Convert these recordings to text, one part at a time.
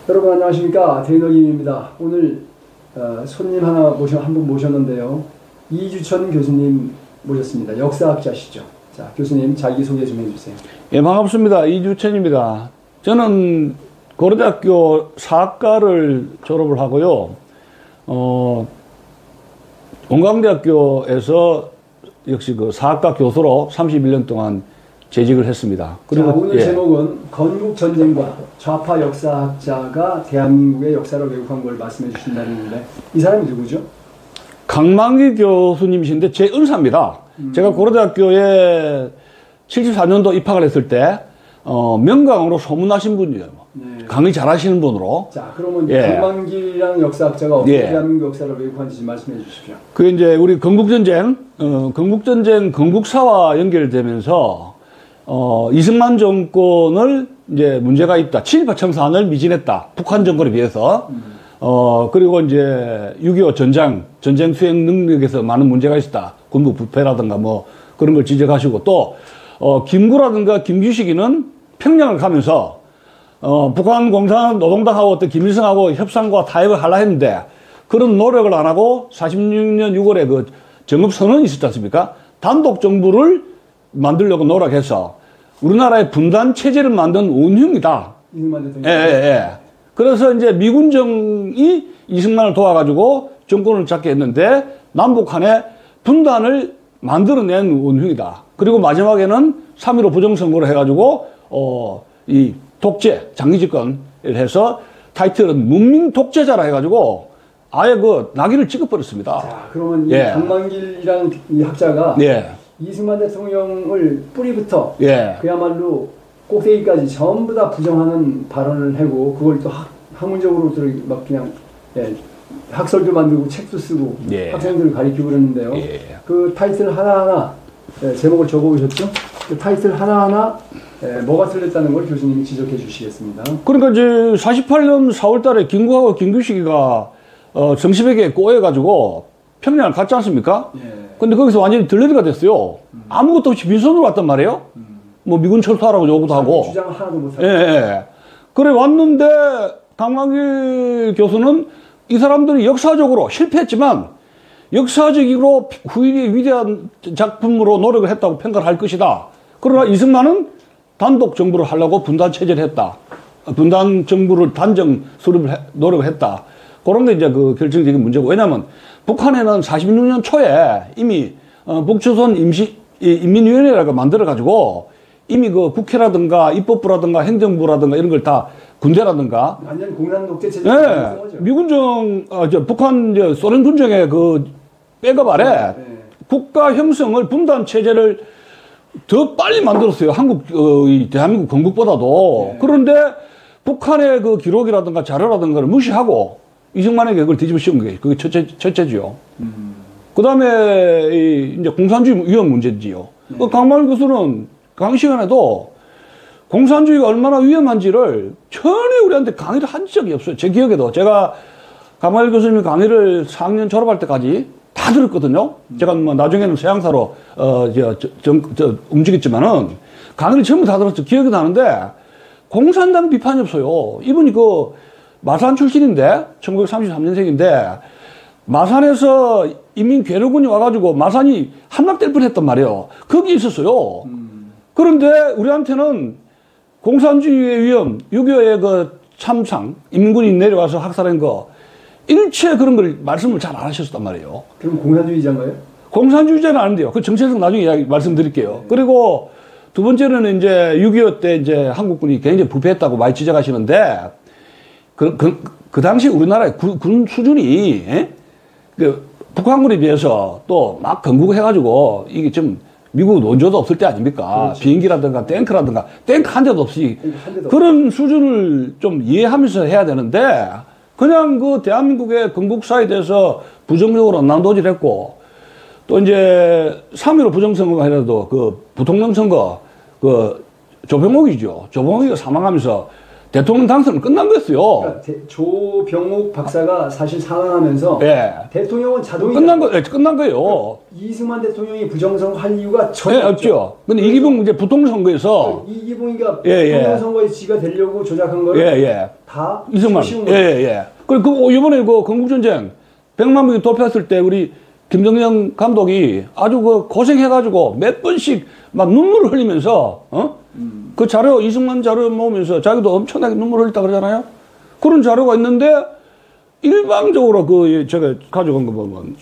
여러분 안녕하십니까. 대인어김입니다. 오늘 손님 한 분 모셨는데요. 이주천 교수님 모셨습니다. 역사학자시죠. 자, 교수님 자기소개 좀 해주세요. 예, 반갑습니다. 이주천입니다. 저는 고려대학교 사학과를 졸업을 하고요. 원광대학교에서 역시 그 사학과 교수로 31년 동안 재직을 했습니다. 그리고 자, 오늘 제목은 건국전쟁과 좌파 역사학자가 대한민국의 역사를 왜곡한 걸 말씀해 주신다는데 이 사람이 누구죠? 강만기 교수님이신데 제 은사입니다. 제가 고려대학교에 74년도 입학을 했을 때 명강으로 소문나신 분이에요. 네. 강의 잘하시는 분으로. 자, 그러면 강만기라는 역사학자가 어떻게 대한민국 역사를 왜곡한지 말씀해 주십시오. 그게 이제 우리 건국전쟁, 건국사와 연결되면서 이승만 정권을 이제 문제가 있다. 친일파 청산을 미진했다. 북한 정권에 비해서. 그리고 이제 6.25 전쟁 수행 능력에서 많은 문제가 있었다. 군부 부패라든가 뭐 그런 걸 지적하시고 또, 김구라든가 김규식이는 평양을 가면서, 북한 공산노동당하고 어떤 김일성하고 협상과 타협을 하려 했는데 그런 노력을 안 하고 46년 6월에 그 정읍선언이 있었지 않습니까? 단독 정부를 만들려고 노력해서 우리나라의 분단 체제를 만든 원흉이다. 예. 그래서 이제 미군정이 이승만을 도와가지고 정권을 잡게 했는데 남북한의 분단을 만들어낸 원흉이다. 그리고 마지막에는 3.15 부정선거를 해가지고 이 독재 장기집권을 해서 타이틀은 문민 독재자라 해가지고 아예 그 낙인을 찍어버렸습니다. 자, 그러면 이 강만길이라는 이 학자가 이승만 대통령을 뿌리부터 그야말로 꼭대기까지 전부 다 부정하는 발언을 하고 그걸 또 학문적으로 막 그냥 학설도 만들고 책도 쓰고 학생들을 가르치고 그러는데요. 그 타이틀 하나하나 제목을 적어오셨죠? 그 타이틀 하나하나 뭐가 틀렸다는 걸 교수님이 지적해 주시겠습니다. 그러니까 이제 48년 4월 달에 김구하고 김규식이가 정시백에 꼬여가지고 평양을 갔지 않습니까? 근데 거기서 완전히 들러리가 됐어요. 아무것도 없이 빈손으로 왔단 말이에요. 뭐 미군 철수하라고 요구도 하고. 주장을 하나도 못하고. 그래 왔는데 강만길 교수는 이 사람들이 역사적으로 실패했지만 역사적으로 후일의 위대한 작품으로 노력을 했다고 평가를 할 것이다. 그러나 이승만은 단독 정부를 하려고 분단 체제를 했다. 분단 정부를 단정 수립을 노력을 했다. 그런 게 이제 그 결정적인 문제고. 왜냐면 북한에는 46년 초에 이미 북조선 인민위원회라고 만들어가지고 이미 그 국회라든가 입법부라든가 행정부라든가 이런 걸 다 군대라든가 완전 공산 독재 체제. 미군정 북한 소련 군정의 그 백업 아래 국가 형성을 분단 체제를 더 빨리 만들었어요. 대한민국 건국보다도. 그런데 북한의 그 기록이라든가 자료라든가를 무시하고 이승만에게 그걸 뒤집어 씌운 게 그게 첫째지요. 그 다음에 이제 공산주의 위험 문제지요. 강만길 교수는 강의 시간에도 공산주의가 얼마나 위험한지를 전혀 우리한테 강의를 한 적이 없어요. 제 기억에도. 제가 강만길 교수님이 강의를 4학년 졸업할 때까지 다 들었거든요. 제가 뭐 나중에는 서양사로, 움직였지만은 강의를 전부 다 들었죠. 기억이 나는데 공산당 비판이 없어요. 이분이 그 마산 출신인데 1933년생인데 마산에서 인민괴뢰군이 와가지고 마산이 함락될 뻔했단 말이에요. 거기 있었어요. 그런데 우리한테는 공산주의의 위험, 6.25의 그 참상, 인민군이 내려와서 학살한 거 일체 그런 걸 말씀을 잘 안 하셨단 말이에요. 그럼 공산주의자인가요? 공산주의자는 아닌데요. 그 정체성 나중에 말씀드릴게요. 그리고 두 번째는 이제 6.25 때 이제 한국군이 굉장히 부패했다고 많이 지적하시는데 그 당시 우리나라의 군 수준이 그 북한군에 비해서 또 막 건국해가지고 이게 좀 미국 원조도 없을 때 아닙니까? 그렇지. 비행기라든가 탱크라든가 탱크 한 대도 없이 그런 수준을 좀 이해하면서 해야 되는데 그냥 그 대한민국의 건국사에 대해서 부정적으로 난도질했고 또 이제 3.15 부정선거가 아니라도 그 부통령 선거 그 조병옥이죠. 조병옥이가 사망하면서 대통령 당선은 끝난 거였어요. 그러니까 조병욱 박사가 사실 사망하면서 예. 대통령은 자동이 끝난 거예요. 이승만 대통령이 부정선거할 이유가 전혀 없죠. 근데 이기붕 이제 부통령 선거에서 이기붕이가 부통령 선거에 지가 되려고 조작한 거를 다 이승만. 그리고 이번에 그 건국전쟁 100만 명이 도피했을 때 우리 김정영 감독이 아주 그 고생해가지고 몇 번씩 막 눈물을 흘리면서 그 자료 이승만 자료 모으면서 자기도 엄청나게 눈물을 흘렸다 그러잖아요. 그런 자료가 있는데 일방적으로 그 제가 가져간 거 보면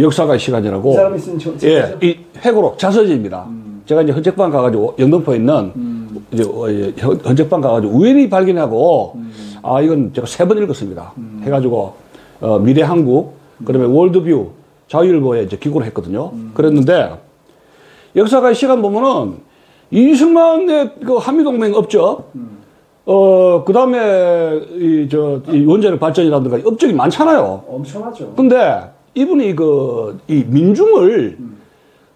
역사가 시간이라고. 이 사람이 쓴 이 회고록 자서지입니다. 제가 이제 헌책방 가가지고 영등포에 있는 이제 헌책방 가가지고 우연히 발견하고 아 이건 제가 3번 읽었습니다. 해가지고 미래한국 그다음에 월드뷰 자유일보에 이제 기고를 했거든요. 그랬는데 역사가 시간 보면은 이승만의 그 한미동맹 없죠. 그 다음에 이 원자력 발전이라든가 업적이 많잖아요. 엄청나죠. 근데 이분이 이 민중을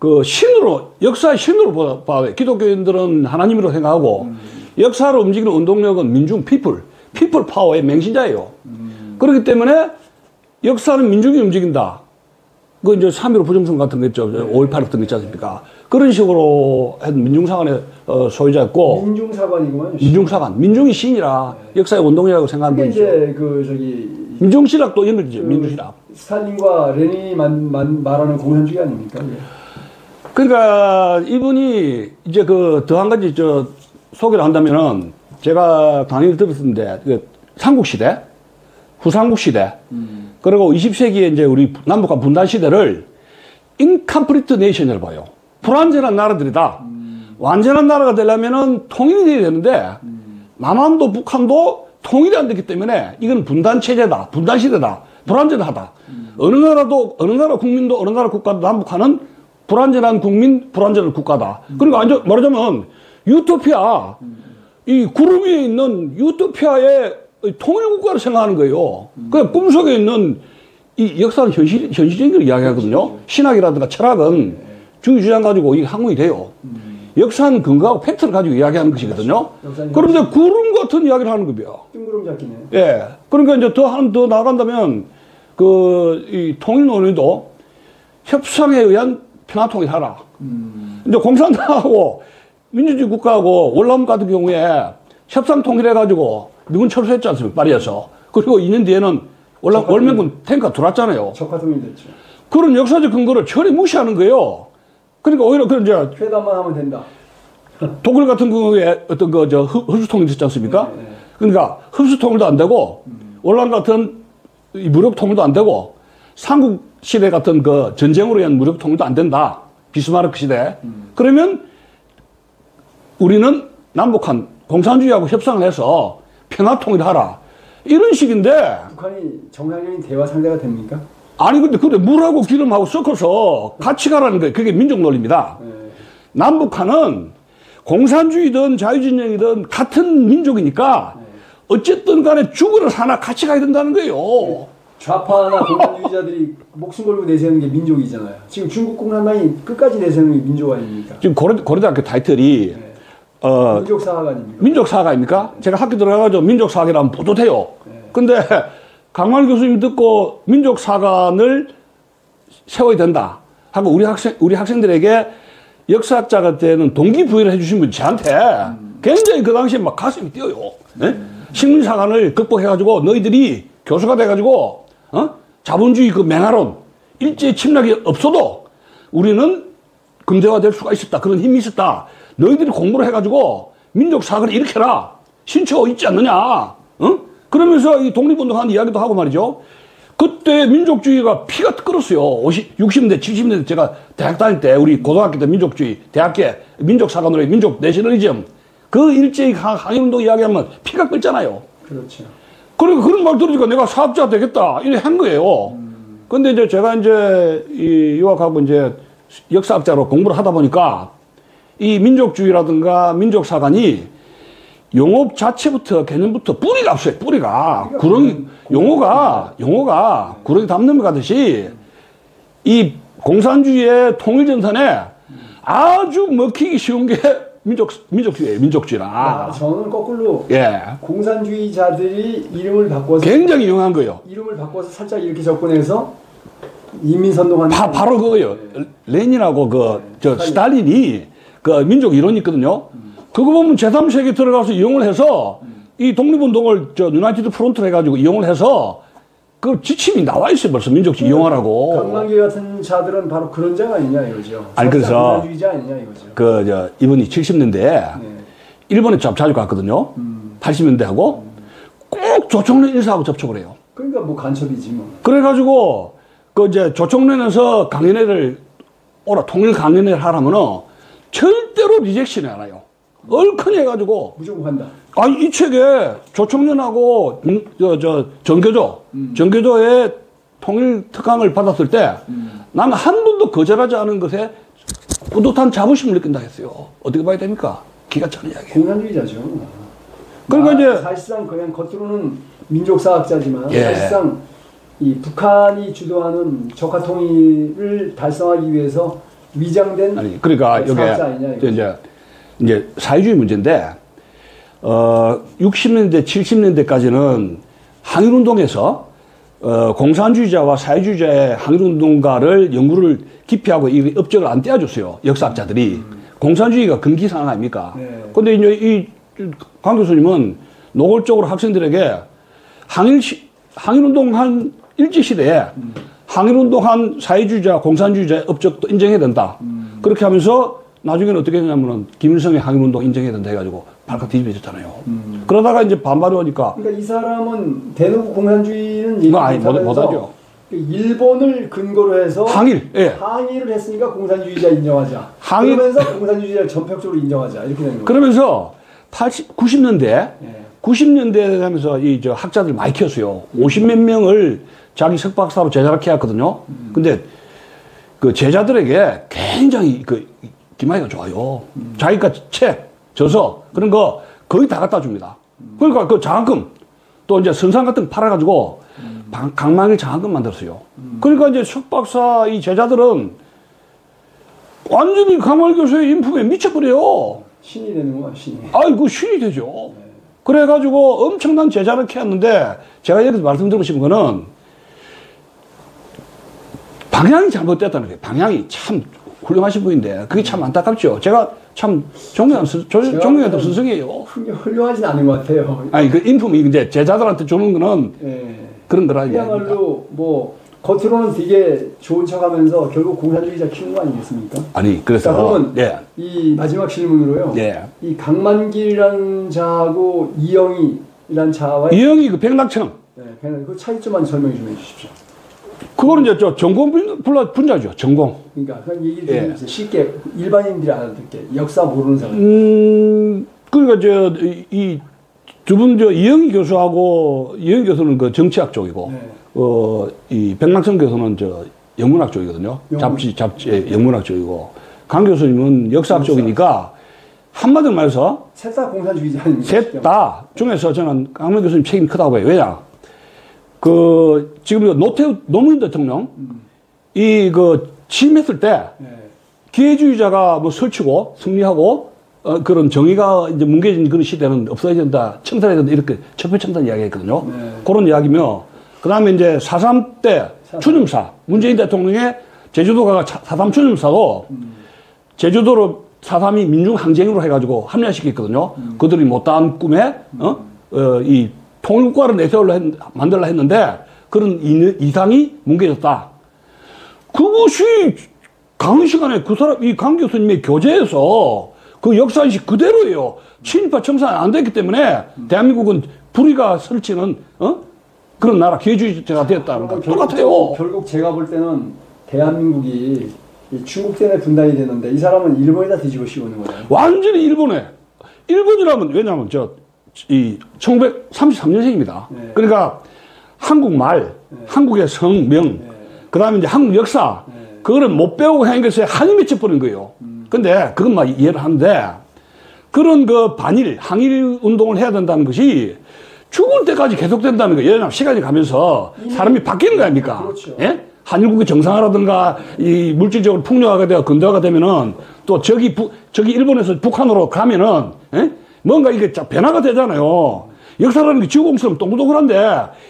그 신으로, 역사의 신으로 봐요. 기독교인들은 하나님으로 생각하고 역사를 움직이는 운동력은 민중, 피플 파워의 맹신자예요. 그렇기 때문에 역사는 민중이 움직인다. 그 이제 3.15 부정선 같은 거 있죠. 5.18 같은 거 있지 않습니까? 그런 식으로 한 민중사관의 소유자였고. 민중사관이구만요. 민중사관. 민중이 신이라 역사의 운동이라고 생각하는 분이죠. 이제 민중신학도 연결되죠. 민중신학. 스탈린과 레닌이 말하는 공산주의 아닙니까? 그러니까 이분이 이제 더 한 가지 소개를 한다면은 제가 강의를 들었는데 삼국시대, 후삼국시대, 그리고 20세기에 이제 우리 남북한 분단 시대를 incomplete nation이라고 봐요. 불완전한 나라들이다. 완전한 나라가 되려면은 통일이 돼야 되는데 남한도 북한도 통일이 안 됐기 때문에 이건 분단 체제다, 분단 시대다, 불완전하다. 어느 나라 국민도 어느 나라 국가도 남북한은 불완전한 국민, 불완전한 국가다. 그러니까 말하자면 유토피아, 이 구름 위에 있는 유토피아의 통일국가를 생각하는 거예요. 그 꿈속에 있는 이 역사는 현실적인 걸 이야기하거든요. 신학이라든가 철학은 주의주장 가지고 이게 항목이 돼요. 역사는 근거하고 팩트를 가지고 이야기하는 것이거든요. 그런데 구름 같은 이야기를 하는 거예요. 뜬구름 잡기네. 예. 그러니까 이제 더 나아간다면 이 통일 논의도 협상에 의한 평화통일하라. 이제 공산당하고 민주주의 국가하고 월남 같은 경우에 협상 통일해가지고 미군 철수했지 않습니까? 파리에서. 그리고 2년 뒤에는 월맹군 탱크가 들어왔잖아요. 적화통일 됐죠. 그런 역사적 근거를 전혀 무시하는 거예요. 그러니까 오히려 이제 회담만 하면 된다. 독일 같은 경우에 어떤 흡수통일 있지 않습니까? 네. 그러니까 흡수통일도 안 되고 월남 같은 무력통일도 안 되고 삼국 시대 같은 전쟁으로 인한 무력통일도 안 된다. 비스마르크 시대. 그러면 우리는 남북한 공산주의하고 협상을 해서 평화통일하라. 이런 식인데. 북한이 정상적인 대화 상대가 됩니까? 아니, 근데 물하고 기름하고 섞어서 같이 가라는 거예요. 그게 민족 논리입니다. 네. 남북한은 공산주의든 자유진영이든 같은 민족이니까 어쨌든 간에 죽으러 사나 같이 가야 된다는 거예요. 좌파나 공산주의자들이 목숨 걸고 내세우는 게 민족이잖아요. 지금 중국共产党이 끝까지 내세우는 게 민족 아닙니까? 지금 고려대학교 타이틀이 민족사학 아닙니까? 민족사학 아닙니까? 제가 학교 들어가가지고 민족사학이라면 뿌듯해요. 근데 강만 교수님 듣고 민족사관을 세워야 된다 하고 우리 학생들에게 역사학자가 되는 동기부여를 해주신 분이 저한테 굉장히 그 당시에 막 가슴이 뛰어요. 네? 식민사관을 극복해가지고 너희들이 교수가 돼가지고 자본주의 맹하론 일제 침략이 없어도 우리는 근대화될 수가 있었다. 그런 힘이 있었다. 너희들이 공부를 해가지고 민족사관을 일으켜라. 신처 있지 않느냐. 그러면서 이 독립운동하는 이야기도 하고 말이죠. 그때 민족주의가 피가 끓었어요. 60년대, 70년대 제가 대학 다닐 때 우리 고등학교 때 민족주의, 대학교 민족사관으로 민족 내셔널리즘 그 일제히 항일운동 이야기하면 피가 끓잖아요. 그렇죠. 그리고 그런 말 들으니까 내가 사업자 되겠다. 이래 한 거예요. 근데 이제 제가 이제 유학하고 이제 역사학자로 공부를 하다 보니까 이 민족주의라든가 민족사관이 용어 자체부터 개념부터 뿌리가 없어요. 뿌리가 구렁이 용어가 구렁이 담는 것 가듯이 이 공산주의의 통일전선에 아주 먹히기 쉬운 게 민족주의예요. 민족주의라. 저는 거꾸로 예. 공산주의자들이 이름을 바꿔서 굉장히 유용한 거예요. 이름을 바꿔서 살짝 이렇게 접근해서 인민선동하는 바로 그거예요. 레닌하고 스탈린이 그 민족 이론이 있거든요. 그거 보면 제3세계 들어가서 이용을 해서 이 독립운동을 유나이티드 프론트를 해가지고 이용을 해서 그 지침이 나와 있어요. 벌써 민족주의 이용하라고. 강만길 같은 자들은 바로 그런 자가 아니냐 이거죠. 아니 그래서 공산주의자 아니냐 이거죠. 이분이 70년대에 일본에 자주 갔거든요. 80년대하고 꼭 조총련 인사하고 접촉을 해요. 그러니까 뭐 간첩이지 뭐. 그래가지고 조총련에서 강연회를 통일 강연회를 하라면은 절대로 리젝션이 안 해요. 얼큰 해가지고 무조건 한다. 아니 이 책에 조총련하고 정교조의 통일 특강을 받았을 때 나는 한 번도 거절하지 않은 것에 뿌듯한 자부심을 느낀다 했어요. 어떻게 봐야 됩니까? 기가 차는 이야기예요. 공산주의자죠. 그러니까 이제 사실상 그냥 겉으로는 민족사학자지만 예. 사실상 이 북한이 주도하는 적화 통일을 달성하기 위해서 위장된 그러니까 사학자 아니냐 이제 사회주의 문제인데 60년대 70년대까지는 항일운동에서 공산주의자와 사회주의자의 항일운동가를 연구를 깊이 하고 이 업적을 안 떼어줬어요. 역사학자들이. 공산주의가 금기사항 아닙니까? 근데 이제 강 교수님은 노골적으로 학생들에게 항일운동한 일제시대에 항일운동한 사회주의자, 공산주의자의 업적도 인정해야 된다. 그렇게 하면서 나중에는 어떻게 했냐면은 김일성의 항일운동 인정해야 된다 해가지고 발칵 뒤집어졌잖아요. 그러다가 이제 반발이 오니까. 그러니까 이 사람은 대놓고 공산주의는 얘기 못하죠. 일본을 근거로 해서 항일을 했으니까 공산주의자 인정하자. 그러면서 공산주의자를 전격적으로 인정하자. 이렇게 되는 거예요. 그러면서 90년대에 하면서 학자들 많이 키웠어요. 50몇 명을 자기 석박사로 제자를 해왔거든요. 근데 그 제자들에게 굉장히 기마이가 좋아요. 자기가 책, 저서 그런 거 거의 다 갖다 줍니다. 그러니까 그 장학금 또 이제 선상 같은 거 팔아가지고 강만일 장학금 만들었어요. 그러니까 이제 석박사 이 제자들은 완전히 강만일 교수의 인품에 미쳐버려요. 신이 되는 거야, 신이. 아이고, 신이 되죠. 그래가지고 엄청난 제자를 키웠는데 제가 여기서 말씀드리고 싶은 거는 방향이 잘못됐다는 거예요. 방향이 참 훌륭하신 분인데 그게 참 안타깝죠. 제가 참 존경했던 스승이에요. 훌륭하진 않은 것 같아요. 아니 그 인품이 이제 제자들한테 주는 거는 그런 거라 그야말로 뭐 겉으로는 되게 좋은 척하면서 결국 공산주의자 키운 거 아니겠습니까? 아니 그래서 그러면 이 마지막 질문으로요. 이 강만길이라는 자하고 이영희라는 자와 이영희 그 백낙천 그 차이점만 설명 좀 해주십시오. 그거는 이제 전공 분야죠. 전공. 그러니까 그 얘기를 쉽게 일반인들이 알아듣게 역사 모르는 사람. 그러니까 이 두 분 이영희 교수하고 이영희 교수는 그 정치학 쪽이고 이 백낙천 교수는 영문학 쪽이거든요. 잡지 영문학 쪽이고 강 교수님은 역사학 쪽이니까 한마디로 말해서 셋 다 공산주의자 아닙니까? 셋 다 중에서 저는 강만 교수님 책임이 크다고 봐요. 왜냐? 지금 노무현 대통령 취임했을 때 기회주의자가 뭐 설치고 승리하고 그런 정의가 이제 뭉개진 그런 시대는 없어야 된다, 청산해야 된다 이렇게 첩보청산 이야기했거든요. 그런 이야기며 그다음에 이제 4.3 때 추념사 문재인 대통령의 제주도가 4.3 추념사도 제주도로 4.3이 민중항쟁으로 해가지고 합리화시켰거든요. 그들이 못다한 꿈에 이 통일국가를 만들려 했는데 그런 이상이 뭉개졌다. 그것이 강의 시간에 이 강 교수님의 교재에서 그 역사인식 그대로예요. 친일파 청산이 안 됐기 때문에 대한민국은 불의가 설치는 그런 나라 기회주의자가 되었다는 거 똑같아요. 결국 제가 볼 때는 대한민국이 중국 때문에 분단이 됐는데 이 사람은 일본에다 뒤집어 씌우는 거예요. 완전히 일본이라면 왜냐하면 1933년생입니다. 그러니까 한국말, 한국의 성명, 그 다음에 이제 한국 역사, 그거를 못 배우고 한 것에 한이 맺혀버린 거예요. 근데 그것만 이해를 하는데 그런 항일 운동을 해야 된다는 것이 죽을 때까지 계속된다는 거예요. 왜냐하면 시간이 가면서 사람이 바뀌는 거 아닙니까? 그렇죠. 예? 한일국이 정상화라든가 이 물질적으로 풍요화가 되어 근대화가 되면은 또 저기 일본에서 북한으로 가면은 뭔가 이게 변화가 되잖아요. 역사라는 게 지구공처럼 동글동글한데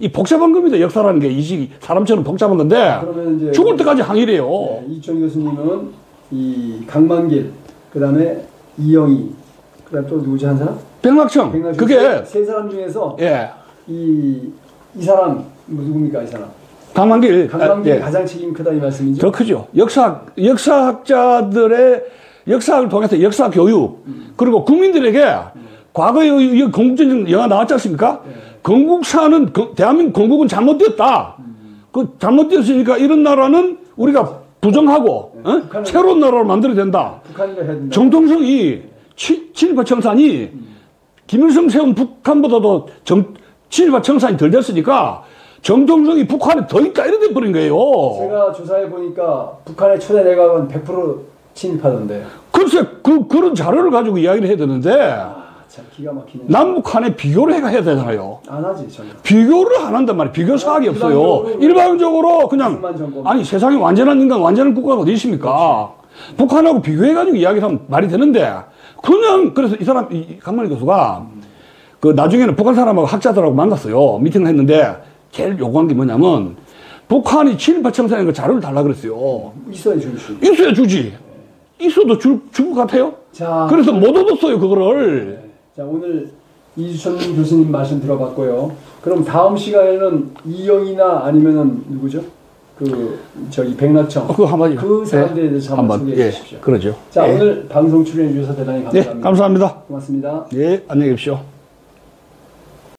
이 복잡한 겁니다. 역사라는 게 이 사람처럼 복잡한 건데 이제 죽을 때까지 항일해요. 네, 이천 교수님은 이 강만길, 그다음에 이영희, 그다음 또 누구지 한 사람? 백낙청. 그게 세 사람 중에서 예. 이 사람 누굽니까 이 사람? 강만길 예. 가장 책임 크다 이 말씀이죠? 더 크죠. 역사학자들의 역사학을 통해서 역사 교육 그리고 국민들에게 과거에 건국전 영화 나왔지 않습니까? 건국사는 대한민국 건국은 잘못되었다. 그 잘못되었으니까 이런 나라는 우리가 부정하고 새로운 나라를 만들어야 된다. 정통성이 친일파 청산이 김일성 세운 북한보다도 친일파 청산이 덜 됐으니까 정통성이 북한에 더 있다 이래 돼 버린 거예요. 제가 조사해 보니까 북한의 초대 내각은 100% 친일파던데. 글쎄 그런 자료를 가지고 이야기를 해야 되는데 참 기가 막히네. 남북한에 비교를 해야 되잖아요. 안 하지 전혀. 비교를 안 한단 말이에요. 비교 사학이 없어요. 일반적으로 그냥 아니 세상에 완전한 인간 완전한 국가가 어디 있습니까? 그렇지. 북한하고 비교해가지고 이야기를 하면 말이 되는데 그냥 그래서 이 사람 강만일 교수가 그 나중에는 북한 사람하고 학자들하고 만났어요. 미팅을 했는데 제일 요구한 게 뭐냐면 북한이 친일파 청산인 거 자료를 달라 그랬어요. 있어야 주지. 있어야 주지. 있어도 줄 것 같아요. 자, 그래서 못 얻었어요 그거를. 네. 자 오늘 이주천 교수님 말씀 들어봤고요. 그럼 다음 시간에는 이영이나 아니면은 누구죠? 저기 백낙청. 그 한마디. 그 사람들에 대해서 한번 소개해 주십시오. 그러죠. 자 오늘 방송 출연해 주셔서 대단히 감사합니다. 감사합니다. 고맙습니다. 안녕히 계십시오.